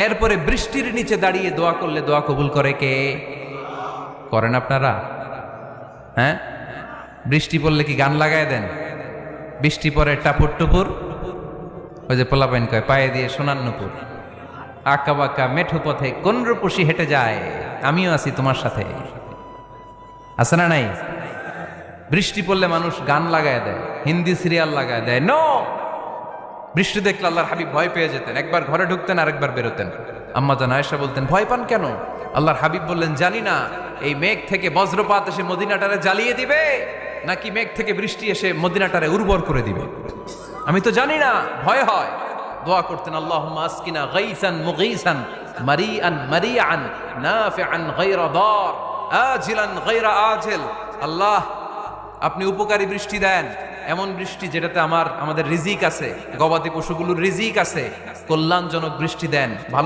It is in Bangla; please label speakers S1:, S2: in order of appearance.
S1: এরপরে বৃষ্টির নিচে দাঁড়িয়ে দোয়া করলে দোয়া কবুল করে কে? করেন আপনারা? হ্যাঁ, বৃষ্টি পড়লে কি গান লাগায় দেন? বৃষ্টি পরে টাপুর টুপুর, ওই যে পোলাপাইন কয় পায়ে দিয়ে সোনার নুপুর, আঁকা বাঁকা মেঠো পথে কোন রূপসী হেঁটে যায়, আমিও আছি তোমার সাথে। আছে না নাই? বৃষ্টি পড়লে মানুষ গান লাগায় দেয়, হিন্দি সিরিয়াল লাগায় দেয়। নো, বৃষ্টি দেখলে আল্লাহর হাবিব ভয় পেয়ে যেতেন, একবার ঘরে ঢুকতেন আর একবার বেরোতেন। আম্মা জান আয়েশা বলতেন, ভয় পান কেন? আল্লাহর হাবিব বললেন, জানি না এই মেঘ থেকে বজ্রপাত এসে মদিনাটারে জ্বালিয়ে দিবে নাকি মেঘ থেকে বৃষ্টি এসে মদিনাটারে উর্বর করে দিবে, আমি তো জানি না, ভয় হয়। দোয়া করতেন, আল্লাহুম্মা আসকিনা গাইসান মুগীসান মারিআন মারিআন নাফিআন গায়রা দার আজিলান গায়রা আজিল। আল্লাহ, আপনি উপকারী বৃষ্টি দেন, এমন বৃষ্টি যেটাতে আমাদের রিজিক আছে, গবাদি পশুগুলোর রিজিক আছে, কল্যাণজনক বৃষ্টি দেন, ভালো